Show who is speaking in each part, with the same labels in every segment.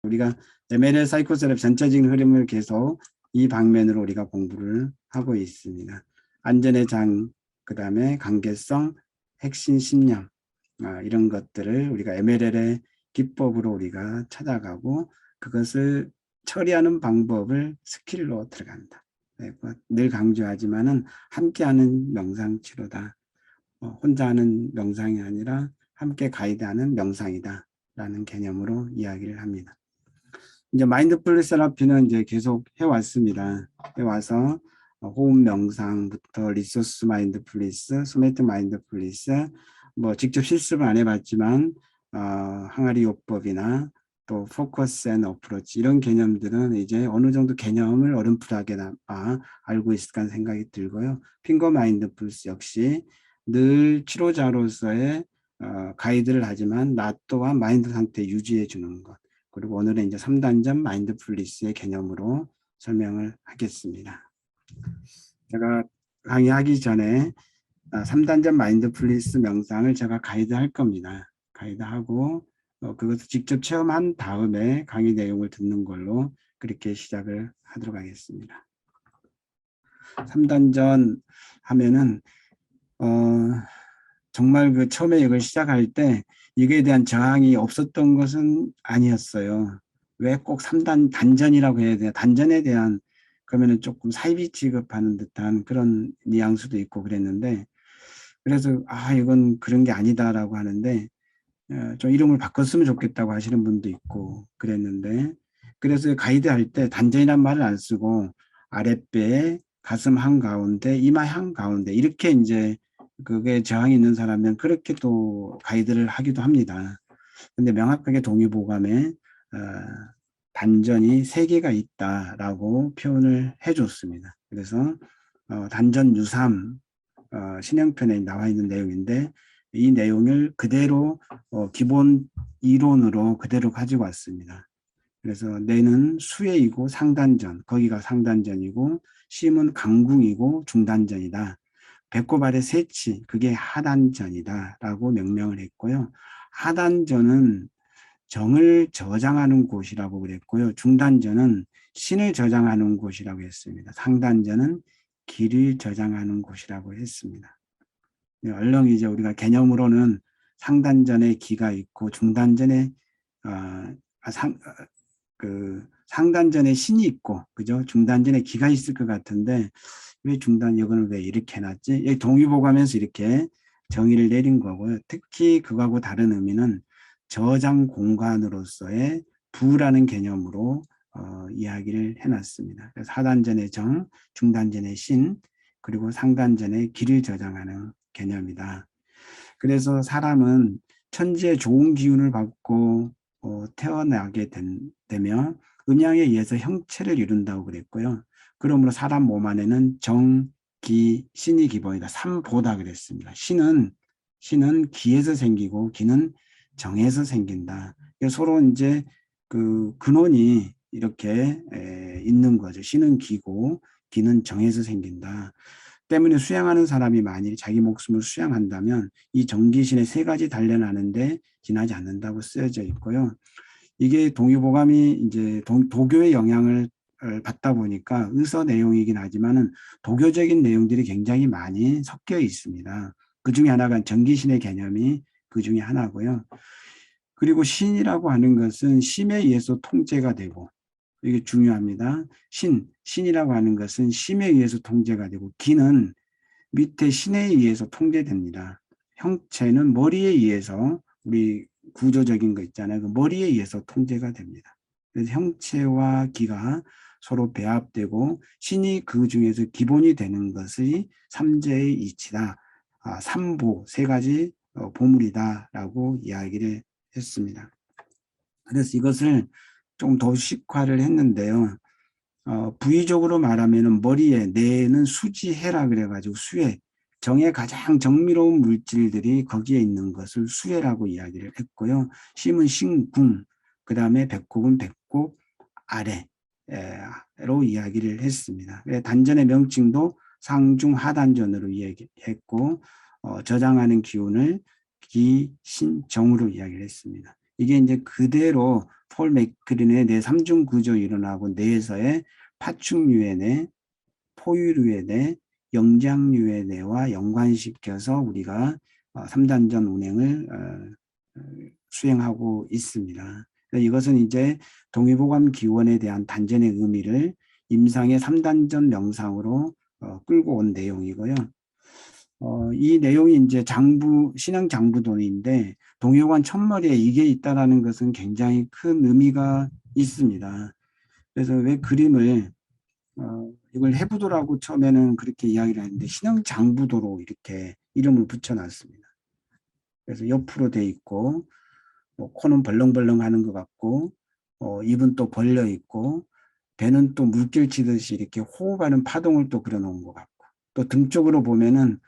Speaker 1: 우리가 ML의 사이코세라피 전체적인 흐름을 계속 이 방면으로 우리가 공부를 하고 있습니다. 안전의 장, 그 다음에 관계성, 핵심 신념, 이런 것들을 우리가 ML의 기법으로 우리가 찾아가고 그것을 처리하는 방법을 스킬로 들어간다. 늘 강조하지만은 함께하는 명상 치료다. 혼자 하는 명상이 아니라 함께 가이드하는 명상이다. 라는 개념으로 이야기를 합니다. 이제 마인드풀 세라피는 이제 계속 해왔습니다. 해와서 호흡 명상부터 리소스 마인드풀리스, 소매틱 마인드풀리스, 뭐 직접 실습을 안 해봤지만 항아리 요법이나 또 포커스 앤 어프로치 이런 개념들은 이제 어느 정도 개념을 어렴풋하게 알고 있을까 하는 생각이 들고요. 핑거 마인드풀리스 역시 늘 치료자로서의 가이드를 하지만 나 또한 마인드 상태 유지해 주는 것. 그리고 오늘은 이제 3단전 마인드풀리스의 개념으로 설명을 하겠습니다. 제가 강의하기 전에 3단전 마인드풀리스 명상을 제가 가이드할 겁니다. 가이드하고 그것을 직접 체험한 다음에 강의 내용을 듣는 걸로 그렇게 시작을 하도록 하겠습니다. 3단전 하면은 정말 그 처음에 이걸 시작할 때 이거에 대한 저항이 없었던 것은 아니었어요. 왜 꼭 3단 단전이라고 해야 되나? 단전에 대한 그러면은 조금 사이비 취급하는 듯한 그런 뉘앙스도 있고 그랬는데 그래서 이건 그런 게 아니다라고 하는데 좀 이름을 바꿨으면 좋겠다고 하시는 분도 있고 그랬는데 그래서 가이드 할 때 단전이란 말을 안 쓰고 아랫배, 가슴 한가운데, 이마 한가운데 이렇게 이제 그게 저항이 있는 사람은 그렇게 또 가이드를 하기도 합니다. 근데 명확하게 동의보감에 단전이 3개가 있다라고 표현을 해줬습니다. 그래서 단전 유삼 신형편에 나와 있는 내용인데 이 내용을 그대로 기본 이론으로 그대로 가지고 왔습니다. 그래서 내는 수혜이고 상단전, 거기가 상단전이고 심은 강궁이고 중단전이다. 배꼽 아래 세치, 그게 하단전이다 라고 명명을 했고요. 하단전은 정을 저장하는 곳이라고 그랬고요. 중단전은 신을 저장하는 곳이라고 했습니다. 상단전은 길을 저장하는 곳이라고 했습니다. 얼렁 이제 우리가 개념으로는 상단전에 기가 있고 중단전에 상단전에 신이 있고 그죠? 중단전에 기가 있을 것 같은데 왜 중단 이거는 왜 이렇게 해놨지? 여기 동의보감에서 이렇게 정의를 내린 거고요. 특히 그거하고 다른 의미는 저장 공간으로서의 부라는 개념으로 이야기를 해놨습니다. 그래서 하단전의 정, 중단전의 신, 그리고 상단전의 기를 저장하는 개념이다. 그래서 사람은 천지의 좋은 기운을 받고 태어나게 되면 음양에 의해서 형체를 이룬다고 그랬고요. 그러므로 사람 몸 안에는 정, 기, 신이 기본이다. 삼보다 그랬습니다. 신은 기에서 생기고 기는 정에서 생긴다. 서로 이제 그 근원이 이렇게 있는 거죠. 신은 기고 기는 정에서 생긴다. 때문에 수양하는 사람이 만일 자기 목숨을 수양한다면 이 정기신의 3가지 단련하는데 지나지 않는다고 쓰여져 있고요. 이게 동의보감이 이제 도교의 영향을 받다 보니까 의서 내용이긴 하지만은 도교적인 내용들이 굉장히 많이 섞여 있습니다. 그 중에 하나가 정기신의 개념이 그 중에 하나고요. 그리고 신이라고 하는 것은 심에 의해서 통제가 되고 이게 중요합니다. 신이라고 하는 것은 심에 의해서 통제가 되고 기는 밑에 신에 의해서 통제됩니다. 형체는 머리에 의해서 우리 구조적인 거 있잖아요. 그 머리에 의해서 통제가 됩니다. 그래서 형체와 기가 서로 배합되고 신이 그 중에서 기본이 되는 것이 삼재의 이치다. 삼보, 3가지 보물이다라고 이야기를 했습니다. 그래서 이것을 좀 도식화를 했는데요. 부의적으로 말하면 머리에 뇌는 수지해라 그래가지고 수해, 정의 가장 정밀로운 물질들이 거기에 있는 것을 수해라고 이야기를 했고요. 심은 신궁, 그 다음에 배꼽은 배꼽 아래로 이야기를 했습니다. 단전의 명칭도 상중 하단전으로 이야기했고 저장하는 기운을 기, 신, 정으로 이야기를 했습니다. 이게 이제 그대로 폴 맥크린의 뇌 3중 구조 이론하고 뇌에서의 파충류의 뇌, 포유류의 뇌, 영장류의 뇌와 연관시켜서 우리가 3단전 운행을 수행하고 있습니다. 이것은 이제 동의보감 기원에 대한 단전의 의미를 임상의 3단전 명상으로 끌고 온 내용이고요. 이 내용이 이제 신앙 장부론인데 동의보감 첫머리에 이게 있다라는 것은 굉장히 큰 의미가 있습니다. 그래서 왜 그림을 이걸 해부도라고 처음에는 그렇게 이야기를 했는데 신앙 장부도로 이렇게 이름을 붙여놨습니다. 그래서 옆으로 돼 있고 코는 벌렁벌렁 하는 것 같고 입은 또 벌려 있고 배는 또 물결 치듯이 이렇게 호흡하는 파동을 또 그려놓은 것 같고 또 등 쪽으로 보면은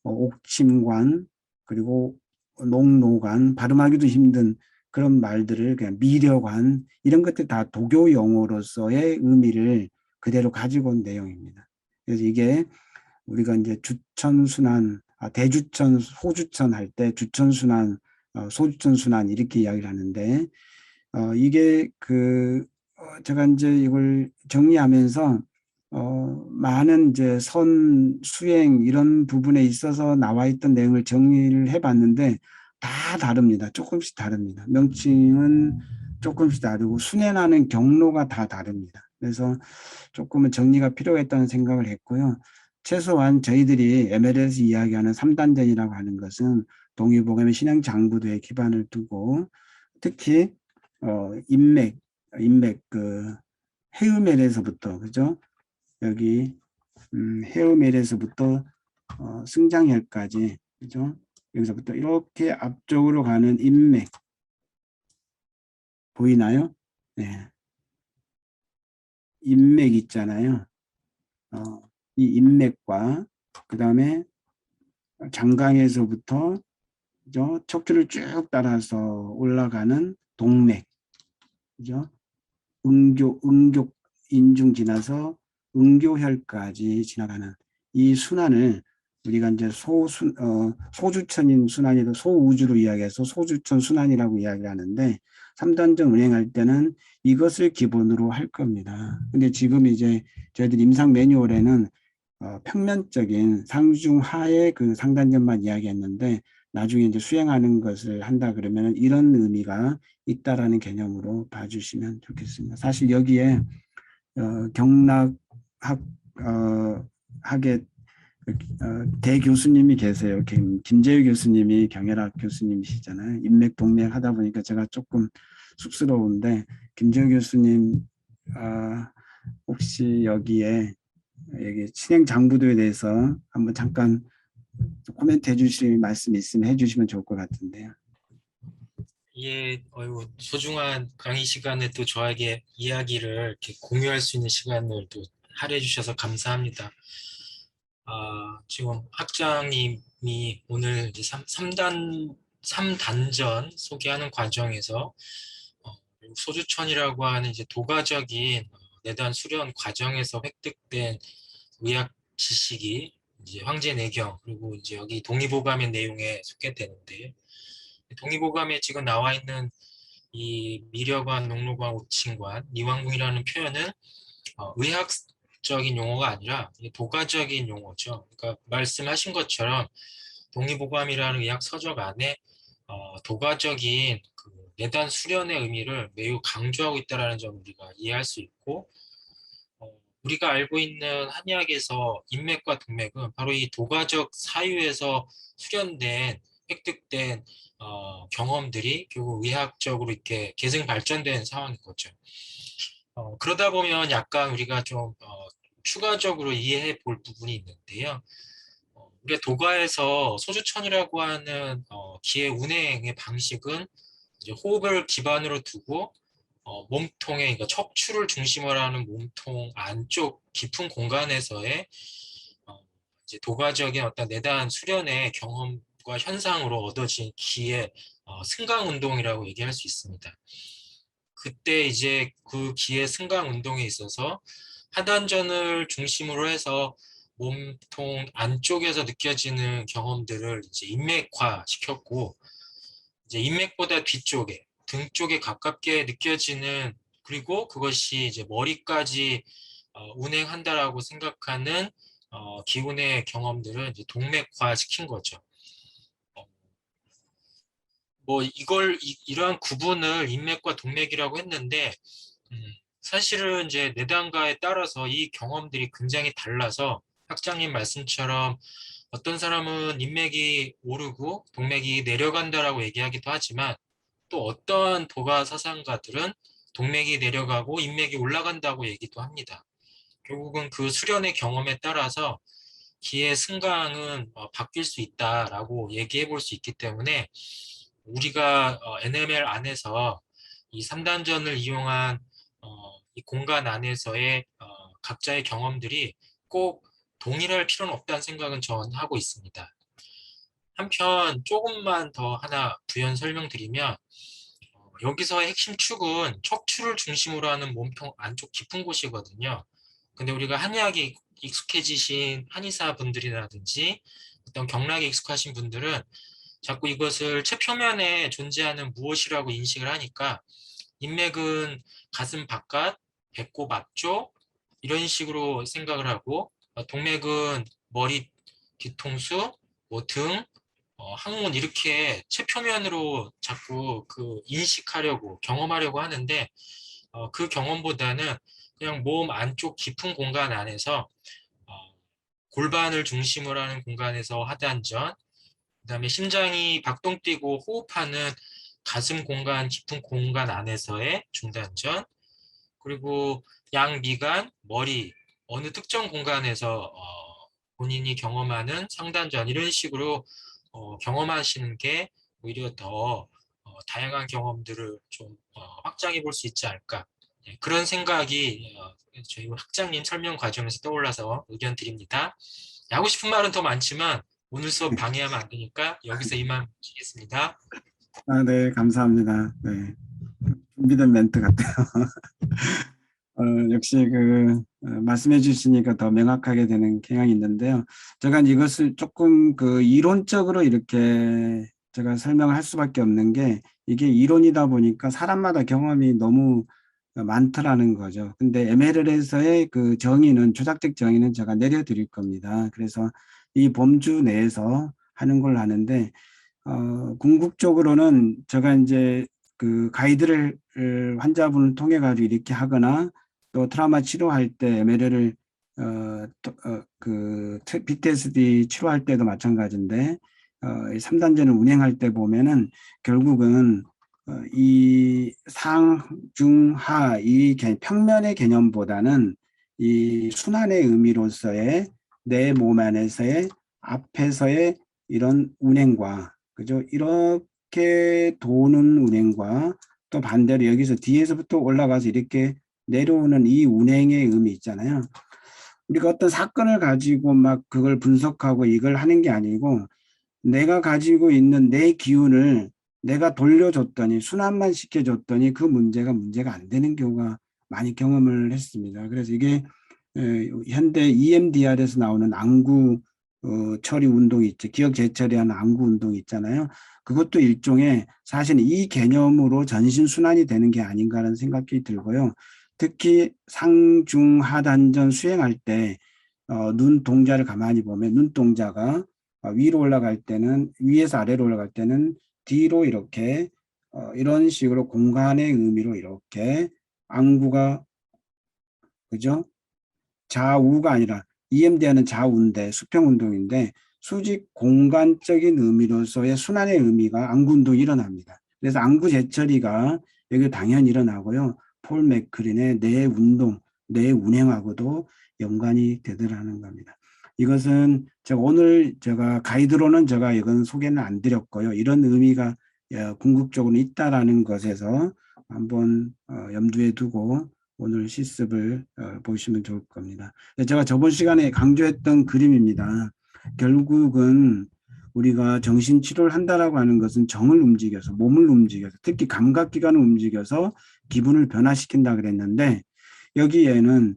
Speaker 1: 옥심관 그리고 농노관 발음하기도 힘든 그런 말들을 그냥 미려관 이런 것들 다 도교 용어로서의 의미를 그대로 가지고 온 내용입니다. 그래서 이게 우리가 이제 주천순환, 대주천, 소주천 할 때 주천순환, 소주천 순환 이렇게 이야기를 하는데 이게 제가 이제 이걸 정리하면서 많은 이제 선, 수행 이런 부분에 있어서 나와 있던 내용을 정리를 해봤는데 다 다릅니다. 조금씩 다릅니다. 명칭은 조금씩 다르고 순회하는 경로가 다 다릅니다. 그래서 조금은 정리가 필요했다는 생각을 했고요. 최소한 저희들이 ML에서 이야기하는 3단전이라고 하는 것은 동의보감의 신앙장부도에 기반을 두고 특히 인맥 해음엘에서부터 그죠? 여기 해음엘에서부터 승장혈까지 그죠? 여기서부터 이렇게 앞쪽으로 가는 인맥 보이나요? 네. 인맥 있잖아요. 이 인맥과 그 다음에 장강에서부터 그죠? 척추를 쭉 따라서 올라가는 동맥 그죠? 응교 인중 지나서 응교혈까지 지나가는 이 순환을 우리가 이제 소주천인 순환이도 소우주로 이야기해서 소주천 순환이라고 이야기하는데 3단전 운행할 때는 이것을 기본으로 할 겁니다. 근데 지금 이제 저희들 임상 매뉴얼에는 평면적인 상중하의 그 상단전만 이야기했는데 나중에 이제 수행하는 것을 한다 그러면 이런 의미가 있다라는 개념으로 봐주시면 좋겠습니다. 사실 여기에 경락학 학의 대교수님이 계세요. 김재유 교수님이 경혈학 교수님이시잖아요. 인맥 동맥 하다 보니까 제가 조금 쑥스러운데 김재유 교수님 혹시 여기 신행 장부도에 대해서 한번 잠깐 코멘트 해주실 말씀 있으면 해주시면 좋을 것 같은데요.
Speaker 2: 예, 소중한 강의 시간에 또 저에게 이야기를 이렇게 공유할 수 있는 시간을 또 할애해 주셔서 감사합니다. 지금 학장님이 오늘 이제 3단전 소개하는 과정에서 소주천이라고 하는 이제 도가적인 내단 수련 과정에서 획득된 의학 지식이 이제 황제 내경 그리고 이제 여기 동의보감의 내용에 속해되는데 동의보감에 지금 나와 있는 이 미려관, 농로관, 옥친관, 이왕궁이라는 표현은 의학적인 용어가 아니라 도가적인 용어죠. 그러니까 말씀하신 것처럼 동의보감이라는 의학 서적 안에 도가적인 그 내단 수련의 의미를 매우 강조하고 있다는 점을 우리가 이해할 수 있고 우리가 알고 있는 한의학에서 인맥과 동맥은 바로 이 도가적 사유에서 수련된 획득된 경험들이 결국 의학적으로 이렇게 계승 발전된 상황인 거죠. 그러다 보면 약간 우리가 좀 추가적으로 이해해 볼 부분이 있는데요. 우리가 도가에서 소주천이라고 하는 기의 운행의 방식은 이제 호흡을 기반으로 두고 몸통에 그러니까 척추를 중심으로 하는 몸통 안쪽 깊은 공간에서의 이제 도가적인 어떤 내단 수련의 경험과 현상으로 얻어진 기의 승강 운동이라고 얘기할 수 있습니다. 그때 이제 그 기의 승강 운동에 있어서 하단전을 중심으로 해서 몸통 안쪽에서 느껴지는 경험들을 이제 인맥화 시켰고 이제 인맥보다 뒤쪽에 등 쪽에 가깝게 느껴지는, 그리고 그것이 이제 머리까지 운행한다라고 생각하는 기운의 경험들은 이제 동맥화 시킨 거죠. 어, 뭐 이러한 구분을 인맥과 동맥이라고 했는데, 사실은 이제 내단가에 따라서 이 경험들이 굉장히 달라서 학장님 말씀처럼 어떤 사람은 인맥이 오르고 동맥이 내려간다라고 얘기하기도 하지만, 또 어떠한 도가 사상가들은 동맥이 내려가고 인맥이 올라간다고 얘기도 합니다. 결국은 그 수련의 경험에 따라서 기의 승강은 바뀔 수 있다라고 얘기해 볼 수 있기 때문에, 우리가 NML 안에서 이 3단전을 이용한 이 공간 안에서의 각자의 경험들이 꼭 동일할 필요는 없다는 생각은 전 하고 있습니다. 한편 조금만 더 하나 부연 설명드리면, 여기서의 핵심 축은 척추를 중심으로 하는 몸통 안쪽 깊은 곳이거든요. 근데 우리가 한의학이 익숙해지신 한의사 분들이라든지 어떤 경락에 익숙하신 분들은 자꾸 이것을 체표면에 존재하는 무엇이라고 인식을 하니까, 인맥은 가슴 바깥, 배꼽 앞쪽 이런 식으로 생각을 하고, 동맥은 머리 뒤통수, 뭐 등, 항문 이렇게 체표면으로 자꾸 그 인식하려고 경험하려고 하는데, 그 경험보다는 그냥 몸 안쪽 깊은 공간 안에서 어, 골반을 중심으로 하는 공간에서 하단전, 그다음에 심장이 박동 뛰고 호흡하는 가슴 공간 깊은 공간 안에서의 중단전, 그리고 양미간, 머리 어느 특정 공간에서 본인이 경험하는 상단전, 이런 식으로 경험하시는 게 오히려 더 다양한 경험들을 좀 확장해 볼 수 있지 않을까. 예, 그런 생각이 저희 학장님 설명 과정에서 떠올라서 의견 드립니다. 하고 싶은 말은 더 많지만 오늘 수업 방해하면 안 되니까 여기서 이만 마치겠습니다.
Speaker 1: 아, 네, 감사합니다. 네, 준비된 멘트 같아요. 역시 말씀해 주시니까 더 명확하게 되는 경향이 있는데요. 제가 이것을 조금 이론적으로 이렇게 제가 설명을 할 수밖에 없는 게, 이게 이론이다 보니까 사람마다 경험이 너무 많더라는 거죠. 근데 ML에서의 그 정의는, 조작적 정의는 제가 내려드릴 겁니다. 그래서 이 범주 내에서 하는 걸 하는데, 궁극적으로는 제가 이제 그 가이드를 환자분을 통해 가지고 이렇게 하거나, 또 트라우마 치료할 때 ML을 그 PTSD 치료할 때도 마찬가지인데, 이 3단전을 운행할 때 보면은 결국은 이 상, 중, 하, 이 평면의 개념보다는 이 순환의 의미로서의 내 몸 안에서의 앞에서의 이런 운행과, 그죠? 이렇게 도는 운행과, 또 반대로 여기서 뒤에서부터 올라가서 이렇게 내려오는 이 운행의 의미 있잖아요. 우리가 어떤 사건을 가지고 막 그걸 분석하고 이걸 하는 게 아니고, 내가 가지고 있는 내 기운을 내가 돌려줬더니, 순환만 시켜줬더니 그 문제가 안 되는 경우가 많이 경험을 했습니다. 그래서 이게 현대 EMDR에서 나오는 안구 처리 운동이 있죠. 기억 재처리하는 안구 운동이 있잖아요. 그것도 일종의 사실 이 개념으로 전신 순환이 되는 게 아닌가라는 생각이 들고요. 특히 상중 하단전 수행할 때 눈 동자를 가만히 보면, 눈동자가 위로 올라갈 때는, 위에서 아래로 올라갈 때는 뒤로 이렇게 이런 식으로 공간의 의미로 이렇게 안구가, 그죠? 좌우가 아니라, EMDR는 좌우인데 수평 운동인데, 수직 공간적인 의미로서의 순환의 의미가 안구 운동이 일어납니다. 그래서 안구 재처리가 여기 당연히 일어나고요. 폴 맥크린의 뇌 운동, 뇌 운행하고도 연관이 되더라는 겁니다. 이것은 제가 가이드로는 제가 이건 소개는 안 드렸고요. 이런 의미가 궁극적으로 있다라는 것에서 한번 염두에 두고 오늘 실습을 보시면 좋을 겁니다. 제가 저번 시간에 강조했던 그림입니다. 결국은 우리가 정신치료를 한다라고 하는 것은 정을 움직여서, 몸을 움직여서, 특히 감각기관을 움직여서 기분을 변화시킨다 그랬는데, 여기에는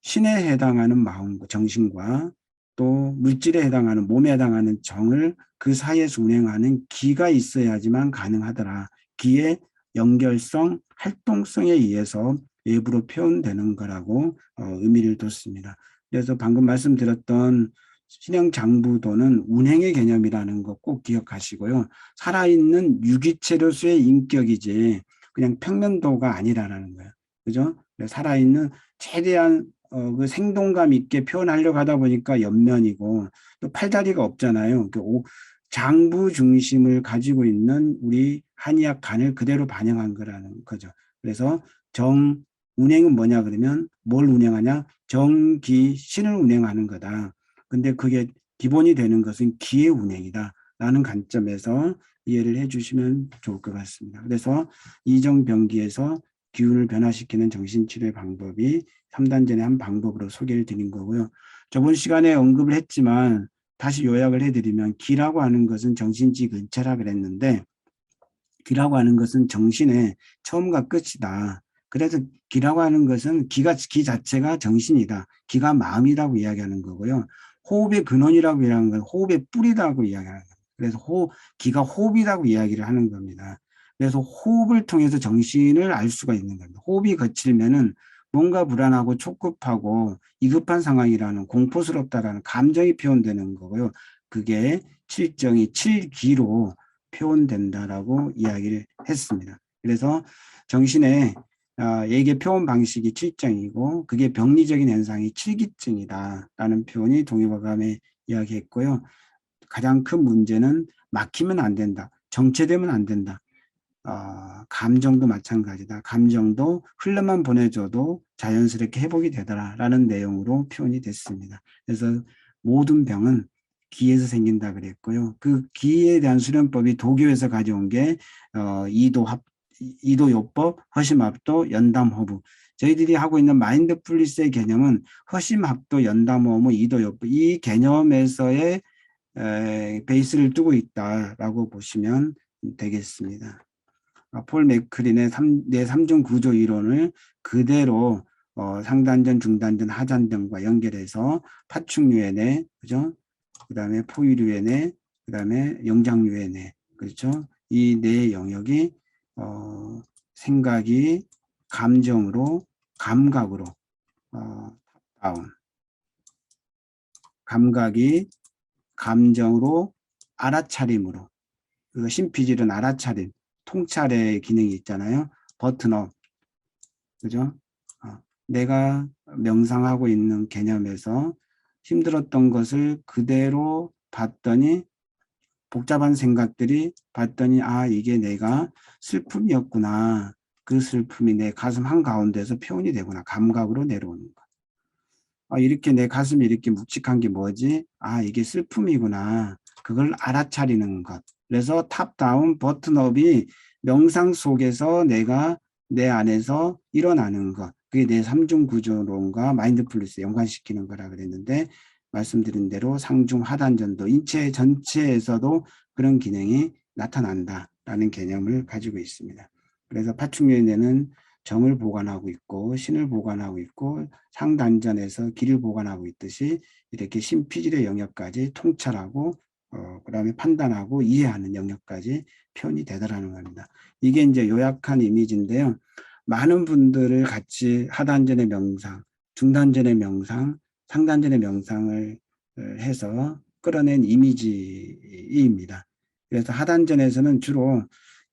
Speaker 1: 신에 해당하는 마음, 정신과 또 물질에 해당하는, 몸에 해당하는 정을 그 사이에서 운행하는 기가 있어야지만 가능하더라. 기에 연결성, 활동성에 의해서 외부로 표현되는 거라고 의미를 뒀습니다. 그래서 방금 말씀드렸던 신형장부도는 운행의 개념이라는 거 꼭 기억하시고요. 살아있는 유기체로서의 인격이지 그냥 평면도가 아니라는 거예요. 그죠? 살아있는 최대한 그 생동감 있게 표현하려고 하다 보니까 옆면이고 또 팔다리가 없잖아요. 장부 중심을 가지고 있는 우리 한의학 간을 그대로 반영한 거라는 거죠. 그래서 운행은 뭐냐 그러면 뭘 운행하냐? 정기 신을 운행하는 거다. 근데 그게 기본이 되는 것은 기의 운행이다. 라는 관점에서 이해를 해주시면 좋을 것 같습니다. 그래서 이정병기에서 기운을 변화시키는 정신치료의 방법이 3단전의 한 방법으로 소개를 드린 거고요. 저번 시간에 언급을 했지만 다시 요약을 해드리면 기라고 하는 것은 정신지 근체라 그랬는데 기라고 하는 것은 정신의 처음과 끝이다. 그래서 기라고 하는 것은 기 자체가 정신이다. 기가 마음이라고 이야기하는 거고요. 호흡의 근원이라고 이야기하는 건 호흡의 뿌리라고 이야기하는 거예요. 그래서 기가 호흡이라고 이야기를 하는 겁니다. 그래서 호흡을 통해서 정신을 알 수가 있는 겁니다. 호흡이 거칠면은 뭔가 불안하고 촉급하고 위급한 상황이라는 공포스럽다라는 감정이 표현되는 거고요. 그게 칠정이 칠기로 표현된다라고 이야기를 했습니다. 그래서 정신의 예계 표현 방식이 칠정이고 그게 병리적인 현상이 칠기증이다라는 표현이 동의보감에 이야기했고요. 가장 큰 문제는 막히면 안 된다. 정체되면 안 된다. 감정도 마찬가지다. 감정도 흘러만 보내줘도 자연스럽게 회복이 되더라라는 내용으로 표현이 됐습니다. 그래서 모든 병은 기에서 생긴다 그랬고요. 그 기에 대한 수련법이 도교에서 가져온 게 이도요법, 허심합도, 연담허부. 저희들이 하고 있는 마인드풀리스의 개념은 허심합도, 연담허무, 이도요법 이 개념에서의 베이스를 두고 있다라고 보시면 되겠습니다. 폴 맥크린의 내 3중 구조 이론을 그대로 상단전, 중단전, 하단전과 연결해서 파충류의 그죠? 그다음에 포유류의 그다음에 영장류의 그렇죠? 이 네 영역이 생각이 감정으로 감각으로 다운 감각이 감정으로 알아차림으로 그 심피질은 알아차림 통찰의 기능이 있잖아요. 버튼업 그죠? 내가 명상하고 있는 개념에서 힘들었던 것을 그대로 봤더니 복잡한 생각들이 봤더니 이게 내가 슬픔이었구나. 그 슬픔이 내 가슴 한가운데서 표현이 되구나. 감각으로 내려오는 것. 이렇게 내 가슴이 이렇게 묵직한 게 뭐지? 이게 슬픔이구나. 그걸 알아차리는 것. 그래서 탑다운 버튼업이 명상 속에서 내가 내 안에서 일어나는 것. 그게 내 삼중 구조론과 마인드풀리스 연관시키는 거라 그랬는데 말씀드린 대로 상중 하단전도 인체 전체에서도 그런 기능이 나타난다라는 개념을 가지고 있습니다. 그래서 파충류에는 정을 보관하고 있고 신을 보관하고 있고 상단전에서 기를 보관하고 있듯이 이렇게 심피질의 영역까지 통찰하고 그다음에 판단하고 이해하는 영역까지 표현이 되더라는 겁니다. 이게 이제 요약한 이미지인데요. 많은 분들을 같이 하단전의 명상, 중단전의 명상, 상단전의 명상을 해서 끌어낸 이미지입니다. 그래서 하단전에서는 주로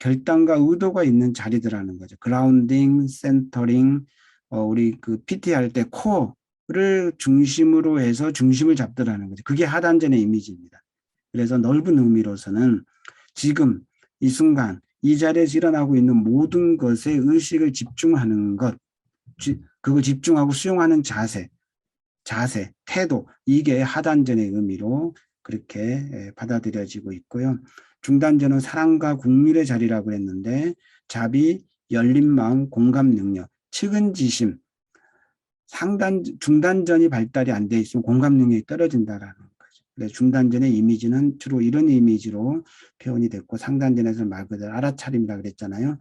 Speaker 1: 결단과 의도가 있는 자리들하는 거죠. 그라운딩, 센터링, 우리 그 PT 할 때 코어를 중심으로 해서 중심을 잡더라는 거죠. 그게 하단전의 이미지입니다. 그래서 넓은 의미로서는 지금 이 순간 이 자리에서 일어나고 있는 모든 것에 의식을 집중하는 것, 그걸 집중하고 수용하는 자세, 태도, 이게 하단전의 의미로 그렇게 받아들여지고 있고요. 중단전은 사랑과 국민의 자리라고 했는데 자비, 열린 마음, 공감 능력, 측은지심, 중단전이 발달이 안 돼 있으면 공감 능력이 떨어진다라는 거죠. 그래서 중단전의 이미지는 주로 이런 이미지로 표현이 됐고 상단전에서 말 그대로 알아차림이라고 그랬잖아요.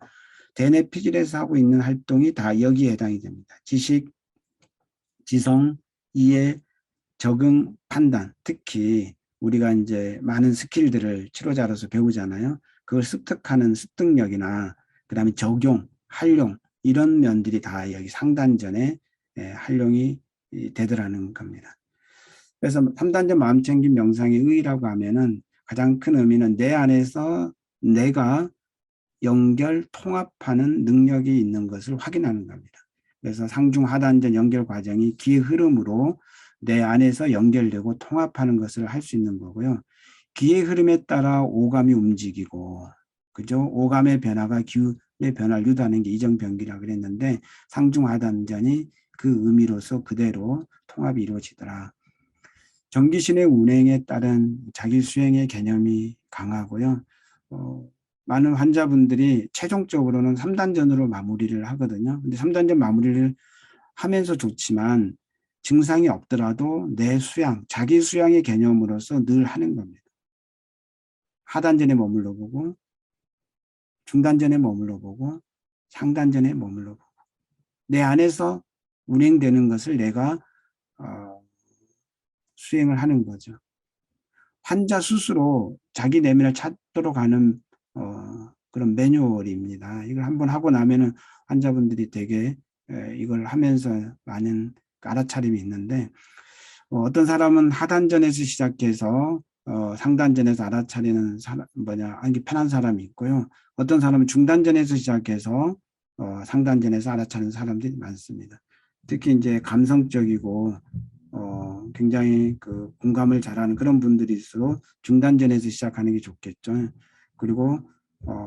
Speaker 1: 대뇌 피질에서 하고 있는 활동이 다 여기에 해당이 됩니다. 지식, 지성, 이해, 적응, 판단, 특히 우리가 이제 많은 스킬들을 치료자로서 배우잖아요. 그걸 습득하는 습득력이나 그다음에 적용, 활용 이런 면들이 다 여기 상단전에 활용이 되더라는 겁니다. 그래서 3단전 마음챙김 명상의 의의라고 하면은 가장 큰 의미는 내 안에서 내가 연결, 통합하는 능력이 있는 것을 확인하는 겁니다. 그래서 상중 하단전 연결 과정이 기의 흐름으로 내 안에서 연결되고 통합하는 것을 할 수 있는 거고요. 기의 흐름에 따라 오감이 움직이고, 그죠? 오감의 변화가 기의 변화를 유도하는 게 이정변기라고 그랬는데 상중 하단전이 그 의미로서 그대로 통합이 이루어지더라. 정기신의 운행에 따른 자기 수행의 개념이 강하고요. 많은 환자분들이 최종적으로는 3단전으로 마무리를 하거든요. 근데 3단전 마무리를 하면서 좋지만 증상이 없더라도 내 수양, 자기 수양의 개념으로서 늘 하는 겁니다. 하단전에 머물러 보고, 중단전에 머물러 보고, 상단전에 머물러 보고. 내 안에서 운행되는 것을 내가 수행을 하는 거죠. 환자 스스로 자기 내면을 찾도록 하는 그런 매뉴얼입니다. 이걸 한번 하고 나면은 환자분들이 되게 이걸 하면서 많은 알아차림이 있는데 어떤 사람은 하단전에서 시작해서 상단전에서 알아차리는 사람 하기 편한 사람이 있고요. 어떤 사람은 중단전에서 시작해서 상단전에서 알아차리는 사람들이 많습니다. 특히 이제 감성적이고 굉장히 그 공감을 잘하는 그런 분들일수록 중단전에서 시작하는 게 좋겠죠. 그리고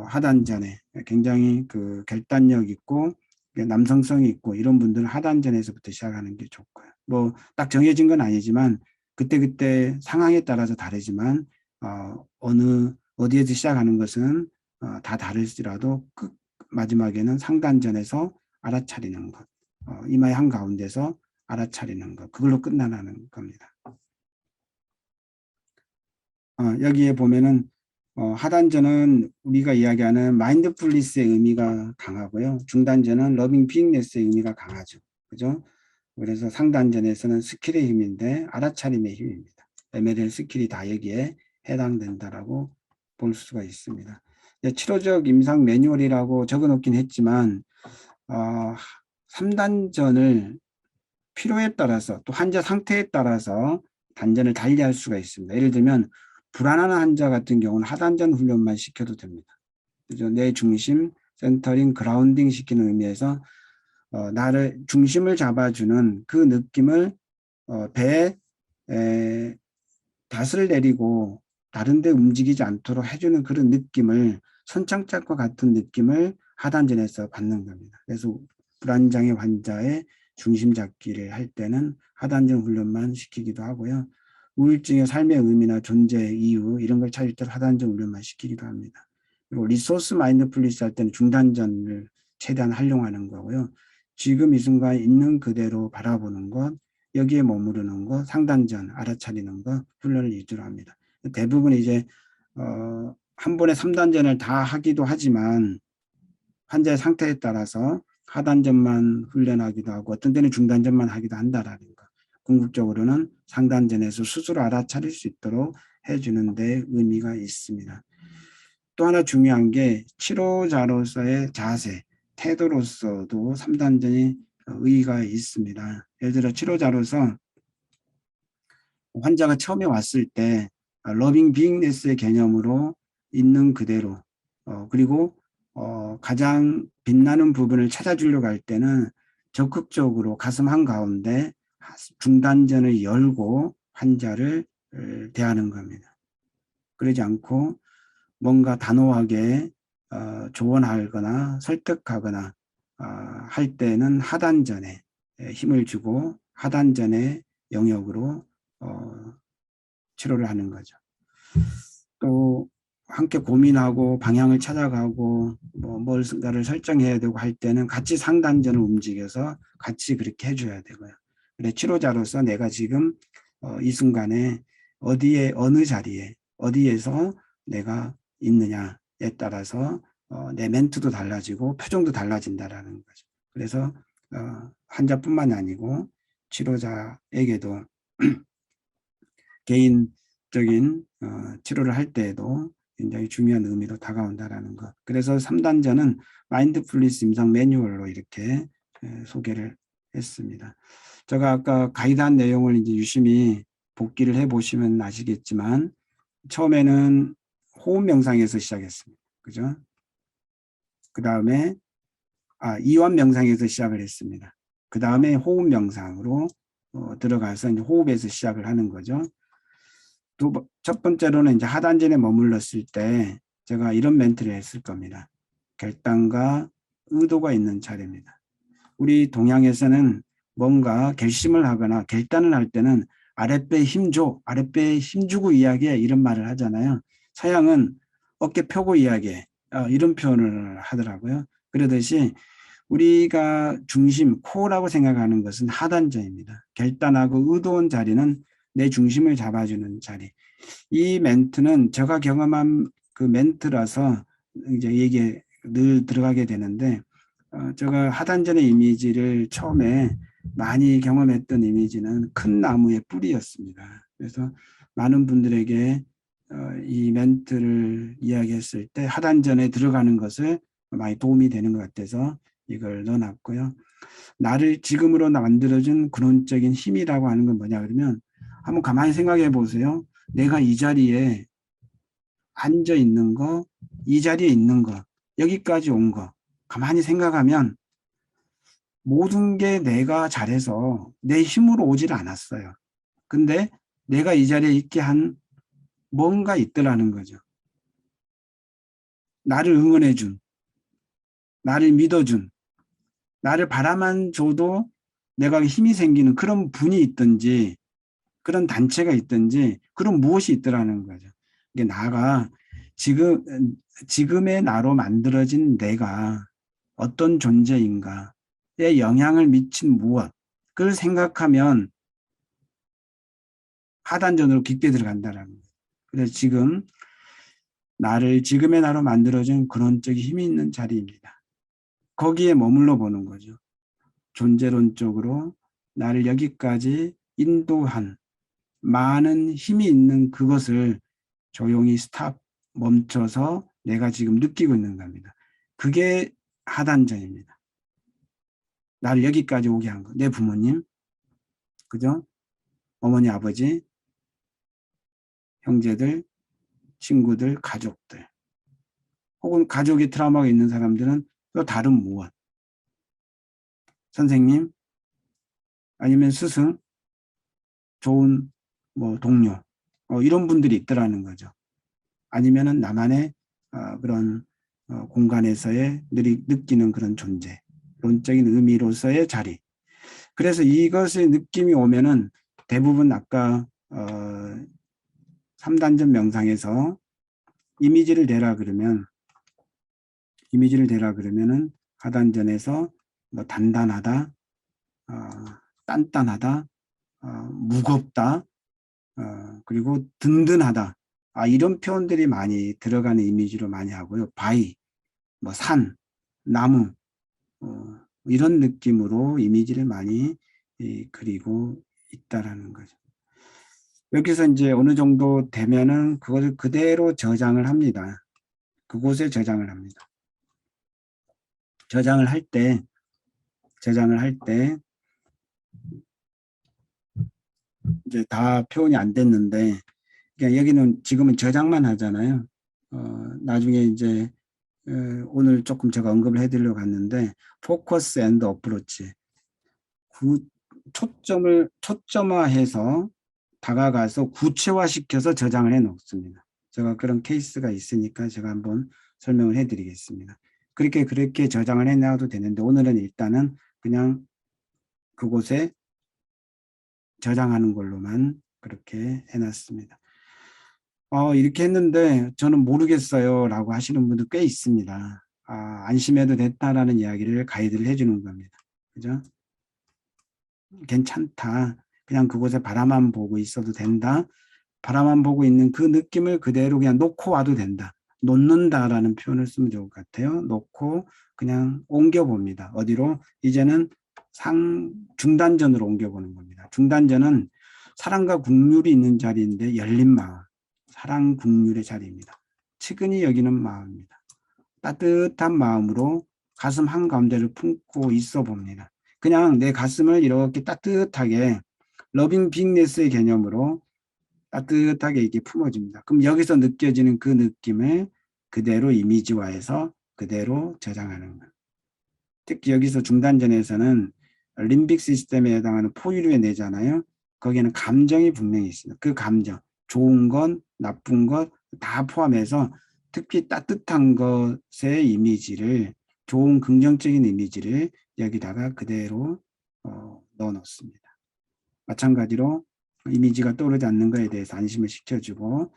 Speaker 1: 하단전에 굉장히 그 결단력 있고 남성성이 있고 이런 분들은 하단전에서부터 시작하는 게 좋고요. 뭐 딱 정해진 건 아니지만 그때그때 상황에 따라서 다르지만 어디에서 시작하는 것은 다 다를지라도 마지막에는 상단전에서 알아차리는 것, 이마의 한가운데서 알아차리는 것, 그걸로 끝나는 겁니다. 여기에 보면은 하단전은 우리가 이야기하는 마인드풀리스의 의미가 강하고요. 중단전은 러빙 비잉네스의 의미가 강하죠. 그죠? 그래서 상단전에서는 스킬의 힘인데 알아차림의 힘입니다. MLL 스킬이 다 여기에 해당된다라고 볼 수가 있습니다. 치료적 임상 매뉴얼이라고 적어놓긴 했지만 3단전을 필요에 따라서 또 환자 상태에 따라서 단전을 달리할 수가 있습니다. 예를 들면 불안한 환자 같은 경우는 하단전 훈련만 시켜도 됩니다. 그죠? 내 중심, 센터링, 그라운딩 시키는 의미에서 나를 중심을 잡아주는 그 느낌을 배에 닷을 내리고 다른 데 움직이지 않도록 해주는 그런 느낌을 선창짝과 같은 느낌을 하단전에서 받는 겁니다. 그래서 불안장애 환자의 중심 잡기를 할 때는 하단전 훈련만 시키기도 하고요. 우울증의 삶의 의미나 존재 이유 이런 걸 찾을 때 하단전 훈련만 시키기도 합니다. 그리고 리소스 마인드풀리스 할 때는 중단전을 최대한 활용하는 거고요. 지금 이 순간 있는 그대로 바라보는 것, 여기에 머무르는 것, 상단전 알아차리는 것 훈련을 위주로 합니다. 대부분 이제 한 번에 3단전을 다 하기도 하지만 환자의 상태에 따라서 하단전만 훈련하기도 하고 어떤 때는 중단전만 하기도 한다라는 거. 궁극적으로는 상단전에서 스스로 알아차릴 수 있도록 해주는 데 의미가 있습니다. 또 하나 중요한 게 치료자로서의 자세, 태도로서도 3단전이 의의가 있습니다. 예를 들어 치료자로서 환자가 처음에 왔을 때 러빙 비잉네스의 개념으로 있는 그대로 그리고 가장 빛나는 부분을 찾아주려고 할 때는 적극적으로 가슴 한가운데 중단전을 열고 환자를 대하는 겁니다. 그러지 않고 뭔가 단호하게 조언하거나 설득하거나 할 때는 하단전에 힘을 주고 하단전의 영역으로 치료를 하는 거죠. 또 함께 고민하고 방향을 찾아가고 뭔가를 설정해야 되고 할 때는 같이 상단전을 움직여서 같이 그렇게 해줘야 되고요. 그래 치료자로서 내가 지금 이 순간에 어디에 어느 자리에 어디에서 내가 있느냐에 따라서 내 멘트도 달라지고 표정도 달라진다라는 거죠. 그래서 환자뿐만 아니고 치료자에게도 개인적인 치료를 할 때에도 굉장히 중요한 의미로 다가온다라는 것. 그래서 3단전은 마인드풀니스 임상 매뉴얼로 이렇게 소개를 했습니다. 제가 아까 가이드한 내용을 이제 유심히 복기를 해보시면 아시겠지만 처음에는 호흡 명상에서 시작했습니다. 그죠? 그 다음에 이완 명상에서 시작을 했습니다. 그 다음에 호흡 명상으로 들어가서 이제 호흡에서 시작을 하는 거죠. 첫 번째로는 이제 하단전에 머물렀을 때 제가 이런 멘트를 했을 겁니다. 결단과 의도가 있는 자리입니다. 우리 동양에서는 뭔가 결심을 하거나 결단을 할 때는 아랫배에 힘줘, 아랫배에 힘주고 이야기해 이런 말을 하잖아요. 서양은 어깨 펴고 이야기해 이런 표현을 하더라고요. 그러듯이 우리가 중심, 코어라고 생각하는 것은 하단전입니다. 결단하고 의도한 자리는 내 중심을 잡아주는 자리. 이 멘트는 제가 경험한 그 멘트라서 이제 얘기에 늘 들어가게 되는데 제가 하단전의 이미지를 처음에 많이 경험했던 이미지는 큰 나무의 뿌리였습니다. 그래서 많은 분들에게 이 멘트를 이야기했을 때 하단전에 들어가는 것을 많이 도움이 되는 것 같아서 이걸 넣어놨고요. 나를 지금으로 만들어준 근원적인 힘이라고 하는 건 뭐냐 그러면 한번 가만히 생각해 보세요. 내가 이 자리에 앉아 있는 거, 이 자리에 있는 거, 여기까지 온 거 가만히 생각하면 모든 게 내가 잘해서 내 힘으로 오질 않았어요. 근데 내가 이 자리에 있게 한 뭔가 있더라는 거죠. 나를 응원해 준, 나를 믿어준, 나를 바라만 줘도 내가 힘이 생기는 그런 분이 있든지 그런 단체가 있든지 그런 무엇이 있더라는 거죠. 이게 나가 지금의 나로 만들어진 내가 어떤 존재인가에 영향을 미친 무엇 그걸 생각하면 하단전으로 깊게 들어간다라는 거예요. 그래서 지금 나를 지금의 나로 만들어진 근원적인 힘이 있는 자리입니다. 거기에 머물러 보는 거죠. 존재론적으로 나를 여기까지 인도한 많은 힘이 있는 그것을 조용히 스탑 멈춰서 내가 지금 느끼고 있는 겁니다. 그게 하단전입니다. 나를 여기까지 오게 한 거. 내 부모님, 그죠? 어머니, 아버지, 형제들, 친구들, 가족들. 혹은 가족의 트라우마가 있는 사람들은 또 다른 무엇. 선생님, 아니면 스승, 좋은 뭐 동료, 이런 분들이 있더라는 거죠. 아니면은 나만의 그런 공간에서의 느끼는 그런 존재, 론적인 의미로서의 자리. 그래서 이것의 느낌이 오면은 대부분 아까 3단전 명상에서 이미지를 대라 그러면은 하단전에서 뭐 단단하다, 단단하다, 무겁다, 그리고 든든하다. 이런 표현들이 많이 들어가는 이미지로 많이 하고요. 바위, 뭐 산, 나무, 이런 느낌으로 이미지를 많이 그리고 있다라는 거죠. 여기서 이제 어느 정도 되면은 그것을 그대로 저장을 합니다. 그곳에 저장을 합니다. 저장을 할 때 이제 다 표현이 안 됐는데, 그러니까 여기는 지금은 저장만 하잖아요. 나중에 이제 오늘 조금 제가 언급을 해드리려고 했는데, 포커스 앤드 어프로치. 초점화해서 다가가서 구체화시켜서 저장을 해 놓습니다. 제가 그런 케이스가 있으니까 제가 한번 설명을 해드리겠습니다. 그렇게 저장을 해 놔도 되는데 오늘은 일단은 그냥 그곳에 저장하는 걸로만 그렇게 해놨습니다. 이렇게 했는데 저는 모르겠어요 라고 하시는 분들 꽤 있습니다. 안심해도 됐다라는 이야기를 가이드를 해주는 겁니다. 그죠? 괜찮다. 그냥 그곳에 바라만 보고 있어도 된다. 바라만 보고 있는 그 느낌을 그대로 그냥 놓고 와도 된다. 놓는다라는 표현을 쓰면 좋을 것 같아요. 놓고 그냥 옮겨봅니다. 어디로? 이제는 중단전으로 옮겨보는 겁니다. 중단전은 사랑과 국률이 있는 자리인데 열린 마음, 사랑 국률의 자리입니다. 측은히 여기는 마음입니다. 따뜻한 마음으로 가슴 한가운데를 품고 있어 봅니다. 그냥 내 가슴을 이렇게 따뜻하게 러빙 빅네스의 개념으로 따뜻하게 이렇게 품어줍니다. 그럼 여기서 느껴지는 그 느낌을 그대로 이미지화해서 그대로 저장하는 거예요. 특히 여기서 중단전에서는 림빅 시스템에 해당하는 포유류의 뇌잖아요. 거기에는 감정이 분명히 있습니다. 그 감정, 좋은 것, 나쁜 것 다 포함해서 특히 따뜻한 것의 이미지를, 좋은 긍정적인 이미지를 여기다가 그대로 넣어 놓습니다. 마찬가지로 이미지가 떠오르지 않는 것에 대해서 안심을 시켜주고,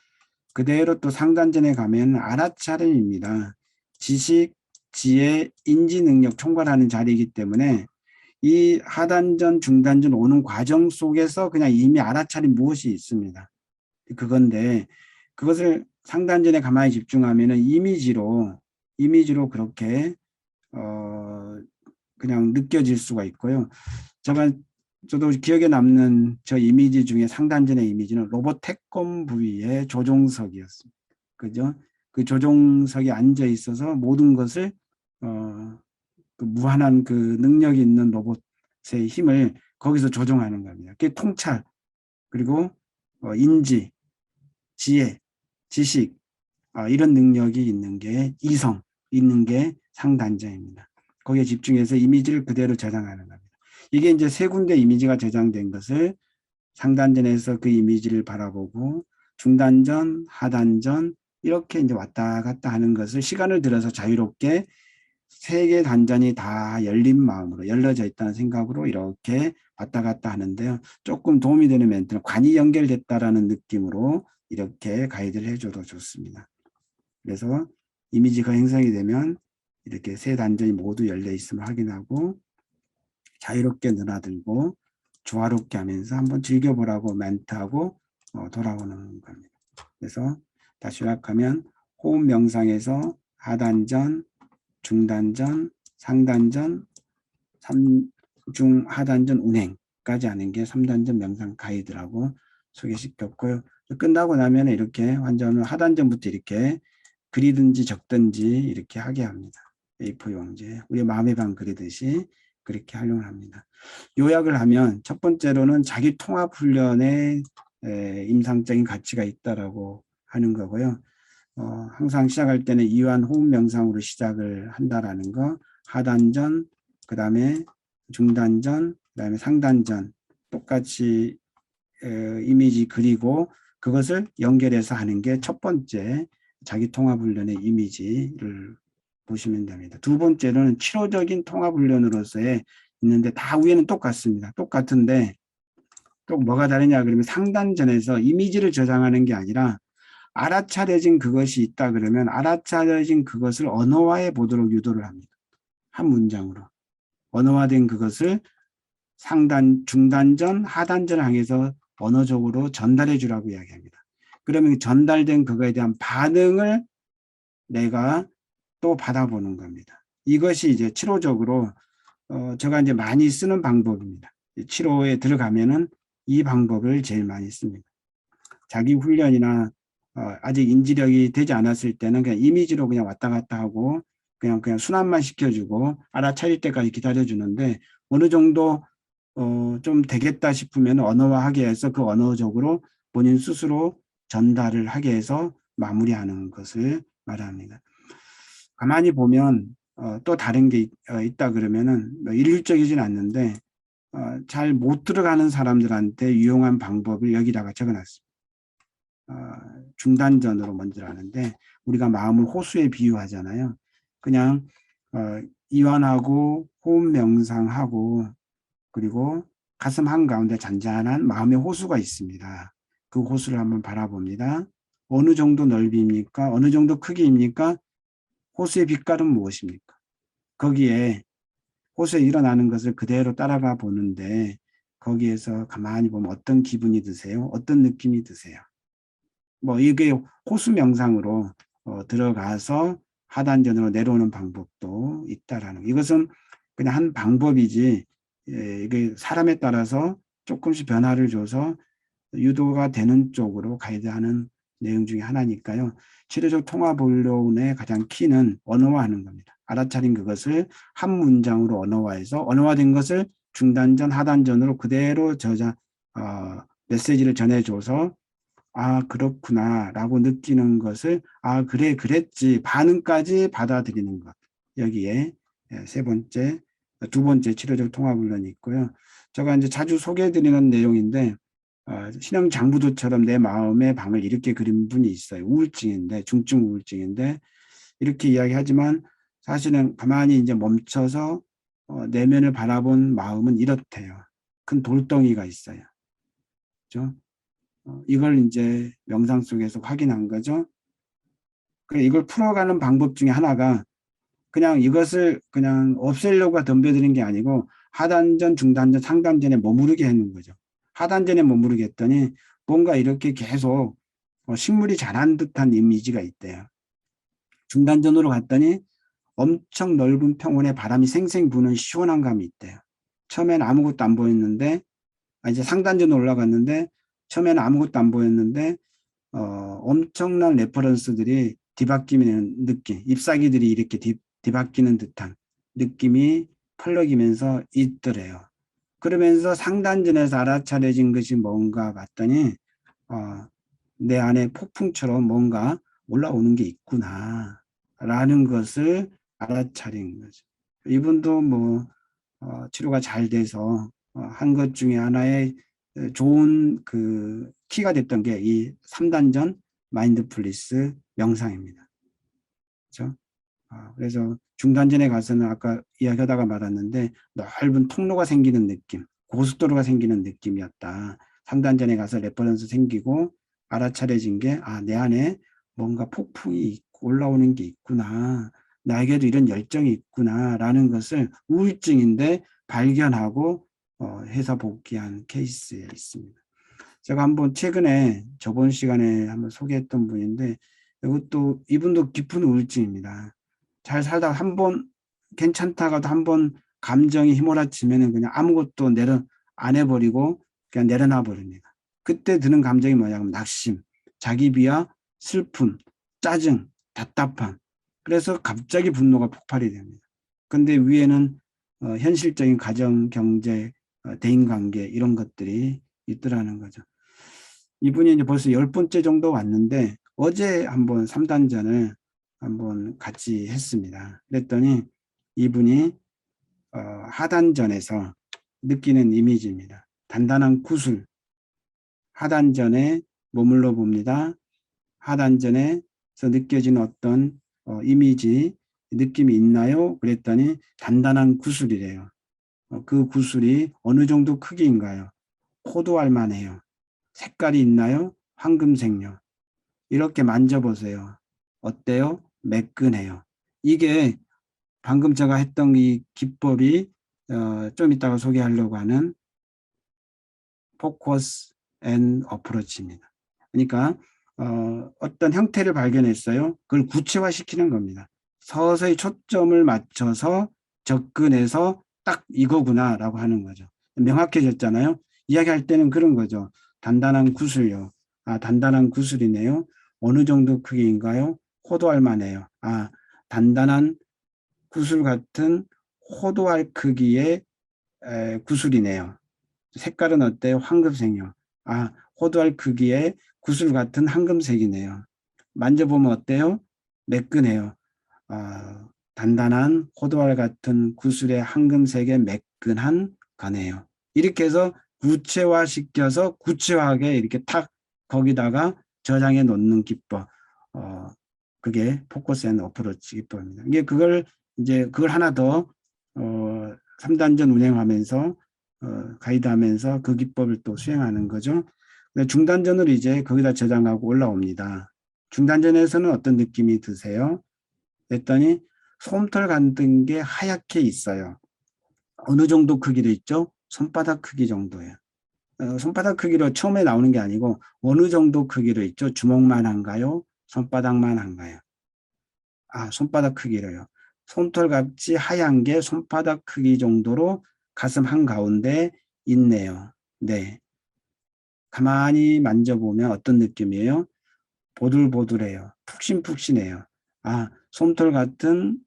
Speaker 1: 그대로 또 상단전에 가면 알아차림입니다. 지식, 지혜, 인지 능력 총괄하는 자리이기 때문에 이 하단전, 중단전 오는 과정 속에서 그냥 이미 알아차린 무엇이 있습니다. 그건데 그것을 상단전에 가만히 집중하면 이미지로 그렇게 그냥 느껴질 수가 있고요. 저도 기억에 남는 저 이미지 중에 상단전의 이미지는 로봇 태권 부위의 조종석이었습니다. 그죠? 그 조종석에 앉아 있어서 모든 것을 그 무한한 그 능력이 있는 로봇의 힘을 거기서 조종하는 겁니다. 그게 통찰, 그리고 인지, 지혜, 지식, 이런 능력이 있는 게 이성, 있는 게 상단전입니다. 거기에 집중해서 이미지를 그대로 저장하는 겁니다. 이게 이제 세 군데 이미지가 저장된 것을 상단전에서 그 이미지를 바라보고 중단전, 하단전 이렇게 이제 왔다 갔다 하는 것을 시간을 들여서 자유롭게 세 개 단전이 다 열린 마음으로 열려져 있다는 생각으로 이렇게 왔다 갔다 하는데요. 조금 도움이 되는 멘트는 관이 연결됐다라는 느낌으로 이렇게 가이드를 해줘도 좋습니다. 그래서 이미지가 형성이 되면 이렇게 세 단전이 모두 열려 있음을 확인하고 자유롭게 늘어들고 조화롭게 하면서 한번 즐겨보라고 멘트하고 돌아오는 겁니다. 그래서 다시 요약하면 호흡 명상에서 하단전, 중단전, 상단전, 삼중 하단전 운행까지 하는 게 3단전 명상 가이드라고 소개시켰고요. 끝나고 나면 이렇게 환자는 하단전부터 이렇게 그리든지 적든지 이렇게 하게 합니다. A4 용지에 우리 마음의 방 그리듯이 그렇게 활용을 합니다. 요약을 하면 첫 번째로는 자기 통합 훈련에 임상적인 가치가 있다라고 하는 거고요. 항상 시작할 때는 이완 호흡 명상으로 시작을 한다라는 거, 하단전, 그 다음에 중단전, 그 다음에 상단전 똑같이 이미지 그리고 그것을 연결해서 하는 게 첫 번째 자기 통합 훈련의 이미지를 보시면 됩니다. 두 번째로는 치료적인 통합 훈련으로서의 있는데 다 위에는 똑같습니다. 똑같은데 또 뭐가 다르냐 그러면 상단전에서 이미지를 저장하는 게 아니라 알아차려진 그것이 있다 그러면 알아차려진 그것을 언어화해 보도록 유도를 합니다. 한 문장으로. 언어화된 그것을 상단, 중단전, 하단전을 향해서 언어적으로 전달해 주라고 이야기합니다. 그러면 전달된 그거에 대한 반응을 내가 또 받아보는 겁니다. 이것이 이제 치료적으로 제가 이제 많이 쓰는 방법입니다. 치료에 들어가면은 이 방법을 제일 많이 씁니다. 자기 훈련이나 아직 인지력이 되지 않았을 때는 그냥 이미지로 그냥 왔다 갔다 하고 그냥 순환만 시켜주고 알아차릴 때까지 기다려주는데 어느 정도 좀 되겠다 싶으면 언어화하게 해서 그 언어적으로 본인 스스로 전달을 하게 해서 마무리하는 것을 말합니다. 가만히 보면 또 다른 게 있다 그러면은 일률적이진 않는데 잘 못 들어가는 사람들한테 유용한 방법을 여기다가 적어놨습니다. 중단전으로 먼저 하는데 우리가 마음을 호수에 비유하잖아요. 그냥 이완하고 호흡 명상하고 그리고 가슴 한가운데 잔잔한 마음의 호수가 있습니다. 그 호수를 한번 바라봅니다. 어느 정도 넓이입니까? 어느 정도 크기입니까? 호수의 빛깔은 무엇입니까? 거기에 호수에 일어나는 것을 그대로 따라가 보는데 거기에서 가만히 보면 어떤 기분이 드세요? 어떤 느낌이 드세요? 뭐 이게 호수 명상으로 들어가서 하단전으로 내려오는 방법도 있다라는 거. 이것은 그냥 한 방법이지 이게 사람에 따라서 조금씩 변화를 줘서 유도가 되는 쪽으로 가이드하는 내용 중에 하나니까요. 치료적 통합훈련의 가장 키는 언어화하는 겁니다. 알아차린 그것을 한 문장으로 언어화해서 언어화된 것을 중단전, 하단전으로 그대로 메시지를 전해줘서 아, 그렇구나 라고 느끼는 것을 아, 그래, 그랬지 반응까지 받아들이는 것. 여기에 두 번째 치료적 통합훈련이 있고요. 제가 이제 자주 소개해드리는 내용인데 신형 장부도처럼 내 마음의 방을 이렇게 그린 분이 있어요. 우울증인데, 중증 우울증인데 이렇게 이야기하지만 사실은 가만히 이제 멈춰서 내면을 바라본 마음은 이렇대요. 큰 돌덩이가 있어요. 그렇죠? 이걸 이제 명상 속에서 확인한 거죠. 그래, 이걸 풀어가는 방법 중에 하나가 그냥 이것을 그냥 없애려고 덤벼드는 게 아니고 하단전, 중단전, 상단전에 머무르게 하는 거죠. 하단전에 머무르게 했더니 뭔가 이렇게 계속 식물이 자란 듯한 이미지가 있대요. 중단전으로 갔더니 엄청 넓은 평원에 바람이 생생 부는 시원한 감이 있대요. 처음엔 아무것도 안 보였는데 이제 상단전으로 올라갔는데 처음에는 아무것도 안 보였는데 엄청난 레퍼런스들이 뒤바뀌는 느낌, 잎사귀들이 이렇게 뒤바뀌는 듯한 느낌이 펄럭이면서 있더래요. 그러면서 상단전에서 알아차려진 것이 뭔가 봤더니 내 안에 폭풍처럼 뭔가 올라오는 게 있구나 라는 것을 알아차린 거죠. 이분도 뭐 치료가 잘 돼서 한 것 중에 하나의 좋은 그 키가 됐던 게 이 3단전 마인드풀리스 명상입니다. 그렇죠? 그래서 중단전에 가서는 아까 이야기하다가 말았는데 넓은 통로가 생기는 느낌, 고속도로가 생기는 느낌이었다. 3단전에 가서 레퍼런스 생기고 알아차려진 게 내 안에 뭔가 폭풍이 있고 올라오는 게 있구나. 나에게도 이런 열정이 있구나 라는 것을 우울증인데 발견하고 해서 복귀한 케이스에 있습니다. 제가 한번 최근에 저번 시간에 한번 소개했던 분인데 이것도 이분도 깊은 우울증입니다. 잘 살다가 한번 괜찮다가도 한번 감정이 휘몰아치면 그냥 아무것도 안 해버리고 그냥 내려놔 버립니다. 그때 드는 감정이 뭐냐면 낙심, 자기 비하, 슬픔, 짜증, 답답함. 그래서 갑자기 분노가 폭발이 됩니다. 근데 위에는 현실적인 가정, 경제, 대인관계 이런 것들이 있더라는 거죠. 이분이 이제 벌써 10번째 정도 왔는데 어제 한번 3단전을 한번 같이 했습니다. 그랬더니 이분이 하단전에서 느끼는 이미지입니다. 단단한 구슬, 하단전에 머물러 봅니다. 하단전에서 느껴지는 어떤 이미지, 느낌이 있나요? 그랬더니 단단한 구슬이래요. 그 구슬이 어느 정도 크기인가요? 호도할 만해요. 색깔이 있나요? 황금색요. 이렇게 만져보세요. 어때요? 매끈해요. 이게 방금 제가 했던 이 기법이 좀 이따가 소개하려고 하는 포커스 앤 어프로치입니다. 그러니까 어떤 형태를 발견했어요. 그걸 구체화시키는 겁니다. 서서히 초점을 맞춰서 접근해서 딱 이거구나라고 하는 거죠. 명확해졌잖아요. 이야기할 때는 그런 거죠. 단단한 구슬요. 단단한 구슬이네요. 어느 정도 크기인가요? 호도할 만해요. 단단한 구슬 같은 호도할 크기의 구슬이네요. 색깔은 어때요? 황금색이요. 호도할 크기의 구슬 같은 황금색이네요. 만져보면 어때요? 매끈해요. 단단한 호도알 같은 구슬의 황금색의 매끈한 거네요. 이렇게 해서 구체화시켜서 구체화하게 이렇게 탁 거기다가 저장해 놓는 기법. 그게 포커스 앤 어프로치 기법입니다. 이게 그걸 하나 더 3단전 운행하면서 가이드하면서 그 기법을 또 수행하는 거죠. 중단전으로 이제 거기다 저장하고 올라옵니다. 중단전에서는 어떤 느낌이 드세요? 그랬더니 솜털 같은 게 하얗게 있어요. 어느 정도 크기로 있죠? 손바닥 크기 정도예요. 손바닥 크기로 처음에 나오는 게 아니고 어느 정도 크기로 있죠? 주먹만 한가요? 손바닥만 한가요? 손바닥 크기로요. 솜털같이 하얀 게 손바닥 크기 정도로 가슴 한가운데 있네요. 네. 가만히 만져보면 어떤 느낌이에요? 보들보들해요. 푹신푹신해요. 아, 솜털 같은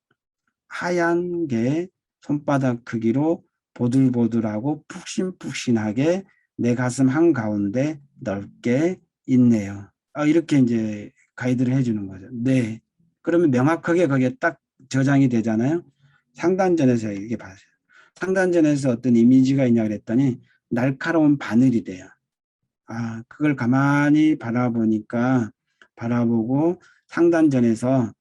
Speaker 1: 하얀 게 손바닥 크기로 보들보들하고 푹신푹신하게 내 가슴 한가운데 넓게 있네요. 이렇게 이제 가이드를 해주는 거죠. 네. 그러면 명확하게 거기에 딱 저장이 되잖아요. 상단전에서 이게 봐요. 상단전에서 어떤 이미지가 있냐 그랬더니 날카로운 바늘이 돼요. 그걸 가만히 바라보고 상단전에서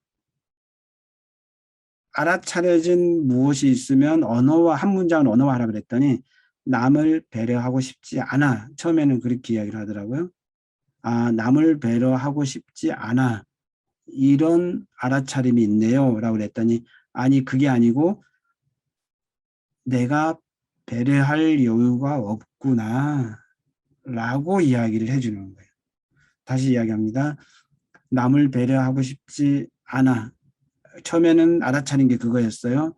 Speaker 1: 알아차려진 무엇이 있으면 언어화, 한 문장을 언어화하라 그랬더니 남을 배려하고 싶지 않아. 처음에는 그렇게 이야기를 하더라고요. 남을 배려하고 싶지 않아. 이런 알아차림이 있네요. 라고 그랬더니 아니, 그게 아니고 내가 배려할 여유가 없구나. 라고 이야기를 해주는 거예요. 다시 이야기합니다. 남을 배려하고 싶지 않아. 처음에는 알아차린 게 그거였어요.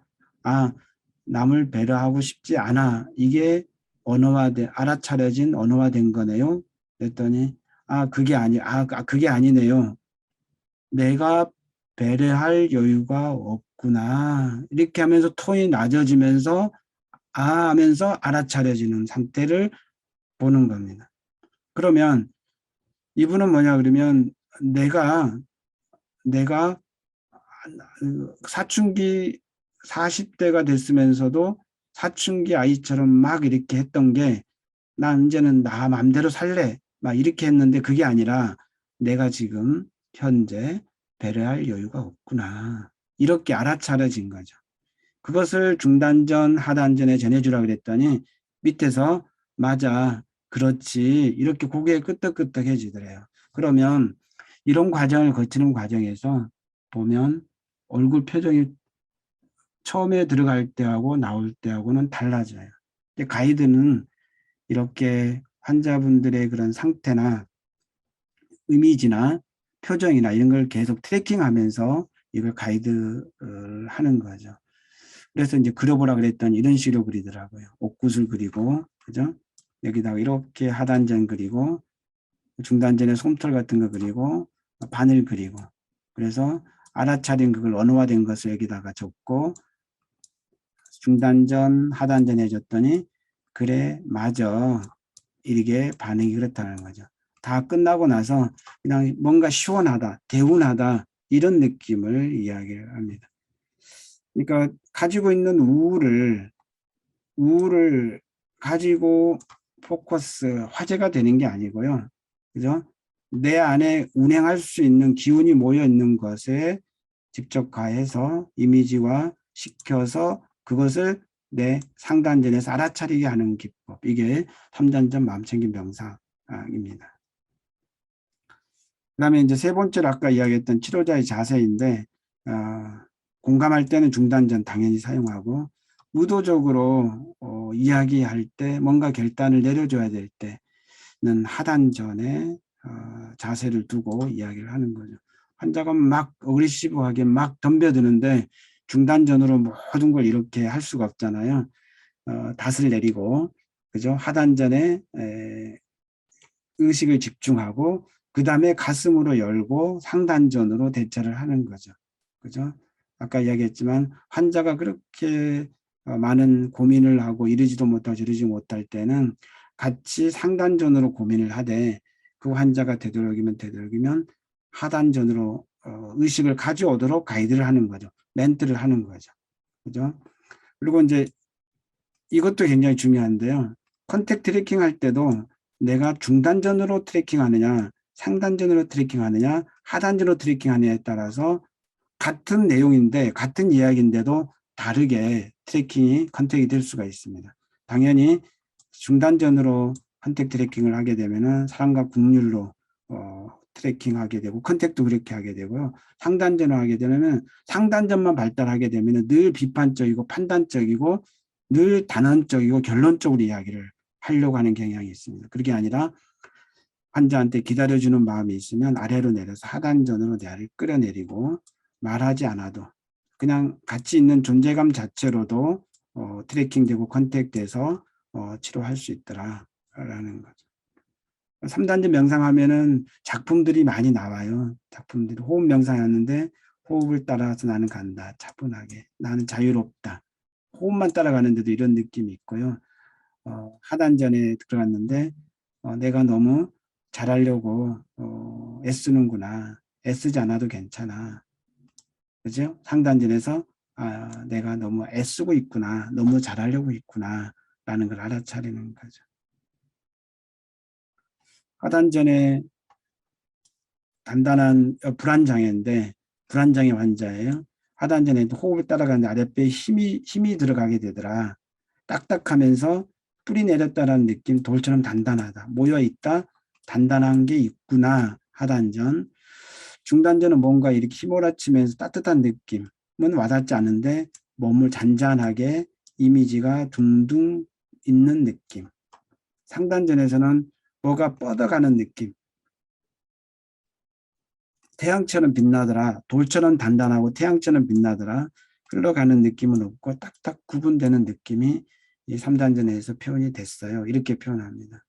Speaker 1: 남을 배려하고 싶지 않아. 이게 알아차려진 언어화된 거네요. 그랬더니 그게 아니네요. 내가 배려할 여유가 없구나. 이렇게 하면서 톤이 낮아지면서 하면서 알아차려지는 상태를 보는 겁니다. 그러면 이분은 뭐냐 그러면 내가 사춘기 40대가 됐으면서도 사춘기 아이처럼 막 이렇게 했던 게 난 이제는 나 마음대로 살래 막 이렇게 했는데 그게 아니라 내가 지금 현재 배려할 여유가 없구나. 이렇게 알아차려진 거죠. 그것을 중단전, 하단전에 전해주라 그랬더니 밑에서 맞아, 그렇지 이렇게 고개 끄덕끄덕 해주더래요. 그러면 이런 과정을 거치는 과정에서 보면 얼굴 표정이 처음에 들어갈 때하고 나올 때하고는 달라져요. 가이드는 이렇게 환자분들의 그런 상태나 이미지나 표정이나 이런 걸 계속 트래킹하면서 이걸 가이드를 하는 거죠. 그래서 이제 그려보라 그랬더니 이런 식으로 그리더라고요. 옥굿을 그리고, 그죠? 여기다가 이렇게 하단전 그리고, 중단전에 솜털 같은 거 그리고, 바늘 그리고. 그래서 알아차린 그걸 언어화된 것을 여기다가 적고, 중단전, 하단전 해줬더니, 그래, 맞아. 이게 반응이 그렇다는 거죠. 다 끝나고 나서 그냥 뭔가 시원하다, 개운하다, 이런 느낌을 이야기를 합니다. 그러니까 가지고 있는 우울을 가지고 화제가 되는 게 아니고요. 그죠? 내 안에 운행할 수 있는 기운이 모여 있는 것에 직접 가해서 이미지화 시켜서 그것을 내 상단전에서 알아차리게 하는 기법. 이게 3단전 마음챙김 명상입니다. 그 다음에 이제 세 번째로 아까 이야기했던 치료자의 자세인데, 공감할 때는 중단전 당연히 사용하고, 의도적으로 이야기할 때 뭔가 결단을 내려줘야 될 때는 하단전에 자세를 두고 이야기를 하는 거죠. 환자가 막 어그레시브하게 막 덤벼드는데 중단전으로 모든 걸 이렇게 할 수가 없잖아요. 닷을 내리고, 그죠? 하단전에 의식을 집중하고 그 다음에 가슴으로 열고 상단전으로 대처를 하는 거죠. 그죠? 아까 이야기했지만 환자가 그렇게 많은 고민을 하고 이러지도 못하고 저러지 못할 때는 같이 상단전으로 고민을 하되 그 환자가 되도록이면 하단전으로 의식을 가져오도록 가이드를 하는 거죠. 멘트를 하는 거죠. 그죠? 그리고 이제 이것도 굉장히 중요한데요. 컨택 트래킹 할 때도 내가 중단전으로 트래킹하느냐, 상단전으로 트래킹하느냐, 하단전으로 트래킹하느냐에 따라서 같은 내용인데, 같은 이야기인데도 다르게 트래킹이 컨택이 될 수가 있습니다. 당연히 중단전으로 컨택 트래킹을 하게 되면은 사람과 국률로 트래킹하게 되고 컨택도 그렇게 하게 되고요. 상단전을 하게 되면 상단전만 발달하게 되면 늘 비판적이고 판단적이고 늘 단언적이고 결론적으로 이야기를 하려고 하는 경향이 있습니다. 그게 아니라 환자한테 기다려주는 마음이 있으면 아래로 내려서 하단전으로 뇌를 끌어내리고 말하지 않아도 그냥 같이 있는 존재감 자체로도 트래킹되고 컨택돼서 치료할 수 있더라라는 거죠. 3단전 명상하면은 작품들이 많이 나와요. 작품들이 호흡 명상하는데 호흡을 따라서 나는 간다. 차분하게. 나는 자유롭다. 호흡만 따라가는데도 이런 느낌이 있고요. 하단전에 들어갔는데 내가 너무 잘하려고 애쓰는구나. 애쓰지 않아도 괜찮아. 그죠? 상단전에서 내가 너무 애쓰고 있구나. 너무 잘하려고 있구나. 라는 걸 알아차리는 거죠. 하단전에 단단한 불안장애인데 불안장애 환자예요. 하단전에 호흡을 따라가는데 아랫배에 힘이 들어가게 되더라. 딱딱하면서 뿌리 내렸다라는 느낌, 돌처럼 단단하다. 모여있다, 단단한 게 있구나. 하단전. 중단전은 뭔가 이렇게 휘몰아치면서 따뜻한 느낌은 와닿지 않은데 몸을 잔잔하게 이미지가 둥둥 있는 느낌. 상단전에서는 뭐가 뻗어가는 느낌. 태양처럼 빛나더라. 돌처럼 단단하고 태양처럼 빛나더라. 흘러가는 느낌은 없고 딱딱 구분되는 느낌이 이 3단전에서 표현이 됐어요. 이렇게 표현합니다.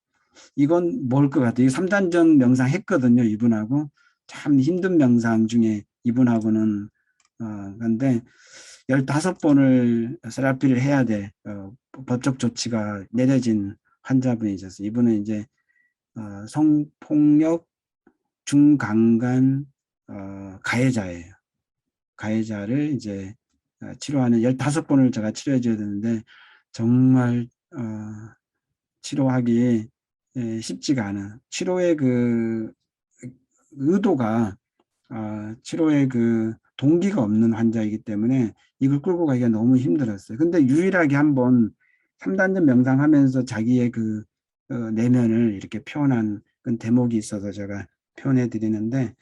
Speaker 1: 이건 뭘 것 같아요? 3단전 명상 했거든요. 이분하고. 참 힘든 명상 중에 이분하고는 근데 15번을 세라피를 해야 돼. 법적 조치가 내려진 환자분이셔서 이분은 이제 성폭력 중강간 가해자예요. 가해자를 이제 치료하는 15번을 제가 치료해 줘야 되는데 정말 치료하기 쉽지가 않아. 치료의 그 의도가 치료의 그 동기가 없는 환자이기 때문에 이걸 끌고 가기가 너무 힘들었어요. 근데 유일하게 한번 3단전 명상하면서 자기의 그 내면을 이렇게 표현한 그런 대목이 있어서 제가 표현해 드리는데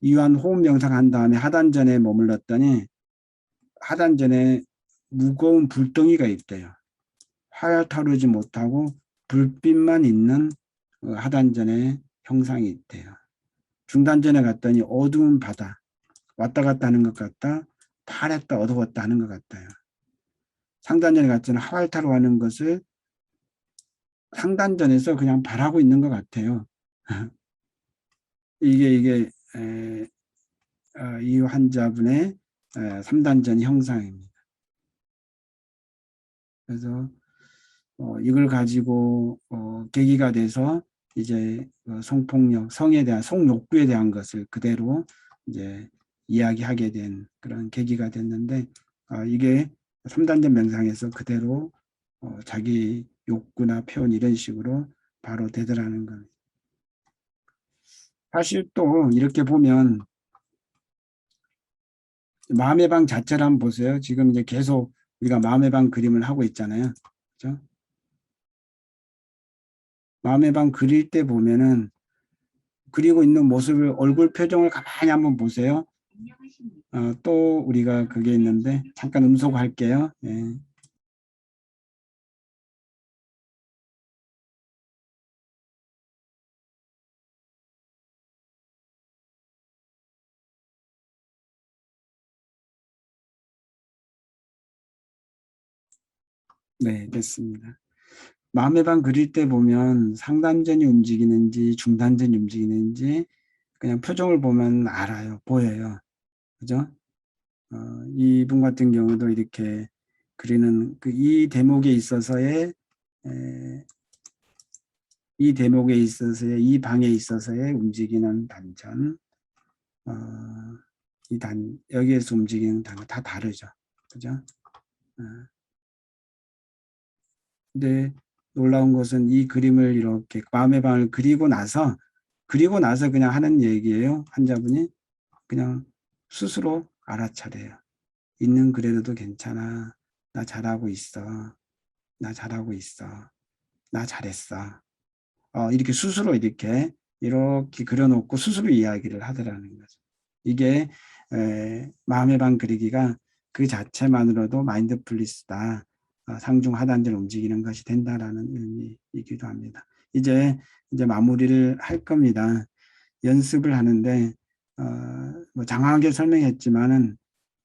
Speaker 1: 이완 호흡 명상한 다음에 하단전에 머물렀더니 하단전에 무거운 불덩이가 있대요. 화를 타르지 못하고 불빛만 있는 하단전에 형상이 있대요. 중단전에 갔더니 어두운 바다, 왔다 갔다 하는 것 같다, 파랬다 어두웠다 하는 것 같아요. 상단전에 갔더니 화활타로 하는 것을 상단전에서 그냥 바라고 있는 것 같아요. 이게 이 환자분의 3단전 형상입니다. 그래서 이걸 가지고 계기가 돼서 이제 성폭력, 성에 대한 성욕구에 대한 것을 그대로 이제 이야기하게 된 그런 계기가 됐는데 이게 3단전 명상에서 그대로 자기 욕구나 표현 이런 식으로 바로 되더라는 겁니다. 사실 또 이렇게 보면 마음의 방 자체를 한번 보세요. 지금 이제 계속 우리가 마음의 방 그림을 하고 있잖아요. 그렇죠? 마음의 방 그릴 때 보면은 그리고 있는 모습을 얼굴 표정을 가만히 한번 보세요. 또 우리가 그게 있는데 잠깐 음소거할게요. 예. 네, 됐습니다. 마음의 방 그릴 때 보면 상단전이 움직이는지 중단전이 움직이는지 그냥 표정을 보면 알아요. 보여요. 그죠? 이분 같은 경우도 이렇게 그리는 이 대목에 있어서의 이 대목에 있어서의 이 방에 있어서의 움직이는 단전 여기에서 움직이는 단어 다 다르죠. 그죠? 근데 놀라운 것은 이 그림을 이렇게 마음의 방을 그리고 나서 그냥 하는 얘기예요. 환자분이 그냥 스스로 알아차려요. 있는 그래도 괜찮아. 나 잘하고 있어. 나 잘하고 있어. 나 잘했어. 이렇게 스스로 이렇게 그려놓고 스스로 이야기를 하더라는 거죠. 이게 마음의 방 그리기가 그 자체만으로도 마인드풀리스다. 상중 하단전 움직이는 것이 된다라는 의미이기도 합니다. 이제 마무리를 할 겁니다. 연습을 하는데 뭐 장황하게 설명했지만은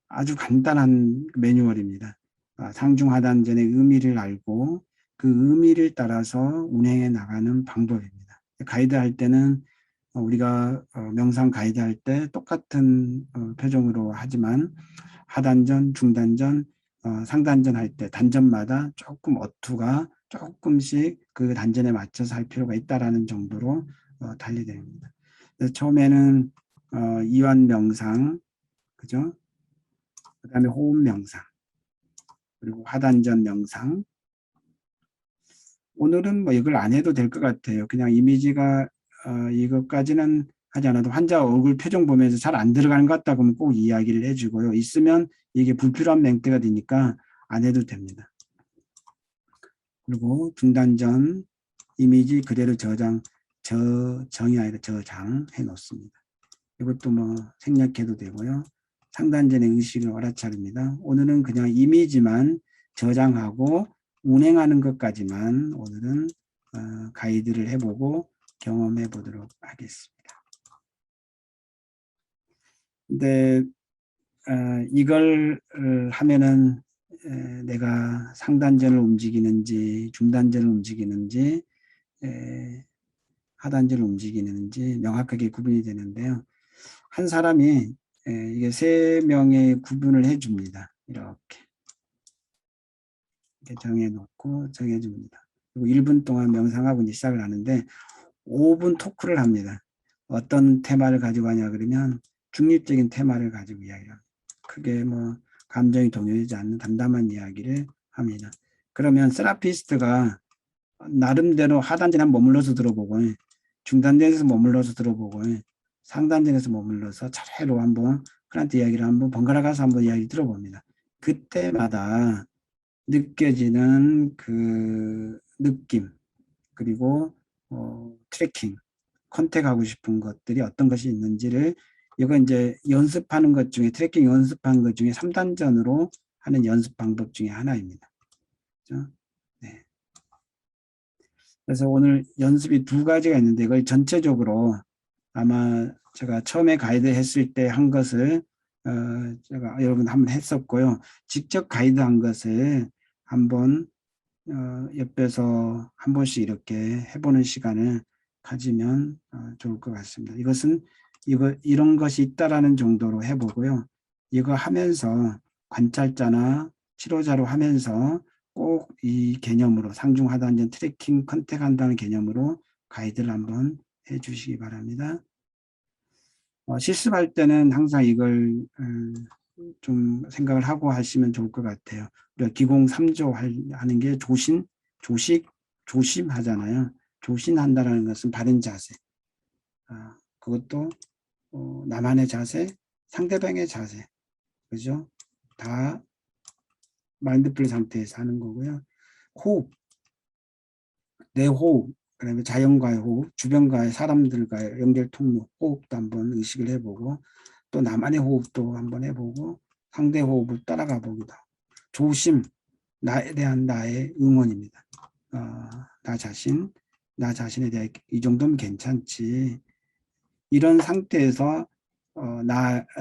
Speaker 1: 아주 간단한 매뉴얼입니다. 상중 하단전의 의미를 알고 그 의미를 따라서 운행해 나가는 방법입니다. 가이드 할 때는 우리가 명상 가이드 할 때 똑같은 표정으로 하지만 하단전, 중단전, 상단전 할 때 단전마다 조금 어투가 조금씩 그 단전에 맞춰서 할 필요가 있다라는 정도로 달리됩니다. 처음에는 이완 명상, 그죠? 그다음에 호흡 명상, 그리고 하단전 명상. 오늘은 뭐 이걸 안 해도 될 것 같아요. 그냥 이미지가 이것까지는 하지 않아도 환자 얼굴 표정 보면서 잘 안 들어가는 것 같다 그러면 꼭 이야기를 해주고요. 있으면 이게 불필요한 맹태가 되니까 안 해도 됩니다. 그리고 중단전 이미지 그대로 정이 아니라 저장해 놓습니다. 이것도 뭐 생략해도 되고요. 상단전의 의식을 알아차립니다. 오늘은 그냥 이미지만 저장하고 운행하는 것까지만 오늘은 가이드를 해보고 경험해 보도록 하겠습니다. 근데 이걸 하면은 내가 상단전을 움직이는지 중단전을 움직이는지 하단전을 움직이는지 명확하게 구분이 되는데요. 한 사람이 이게 3명의 구분을 해줍니다. 이렇게 정해놓고 정해줍니다. 그리고 1분 동안 명상하고 이제 시작을 하는데 5분 토크를 합니다. 어떤 테마를 가지고 하냐 그러면 중립적인 테마를 가지고 이야기합니다. 크게 뭐 감정이 동요되지 않는 담담한 이야기를 합니다. 그러면 세라피스트가 나름대로 하단전에 머물러서 들어보고 중단전에서 머물러서 들어보고 상단전에서 머물러서 차례로 한번 클라이언트 이야기를 한번 번갈아 가서 한번 이야기 들어봅니다. 그때마다 느껴지는 그 느낌 그리고 트래킹 컨택하고 싶은 것들이 어떤 것이 있는지를 이거 이제 연습하는 것 중에 트래킹 연습하는 것 중에 3단전으로 하는 연습 방법 중에 하나입니다. 그렇죠? 네. 그래서 오늘 연습이 2가지가 있는데 이걸 전체적으로 아마 제가 처음에 가이드 했을 때 한 것을 제가 여러분 한번 했었고요. 직접 가이드 한 것을 한번 옆에서 한 번씩 이렇게 해보는 시간을 가지면 좋을 것 같습니다. 이것은 이런 것이 있다라는 정도로 해보고요. 이거 하면서 관찰자나 치료자로 하면서 꼭 이 개념으로 상중하단전 트래킹 컨택한다는 개념으로 가이드를 한번 해주시기 바랍니다. 실습할 때는 항상 이걸 좀 생각을 하고 하시면 좋을 것 같아요. 우리가 기공 3조 하는 게 조심하잖아요. 조심한다는 것은 바른 자세. 그것도 나만의 자세, 상대방의 자세. 그죠? 다 마인드풀 상태에서 하는 거고요. 호흡, 내 호흡, 그다음에 자연과의 호흡, 주변과의 사람들과의 연결 통로, 호흡도 한번 의식을 해보고 또 나만의 호흡도 한번 해보고 상대 호흡을 따라가 보기도 하고 조심, 나에 대한 나의 응원입니다. 나 자신에 대해 이 정도면 괜찮지. 이런 상태에서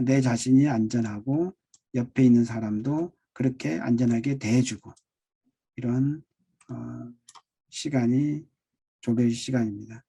Speaker 1: 내 자신이 안전하고 옆에 있는 사람도 그렇게 안전하게 대해주고 이런 시간이 조별 시간입니다.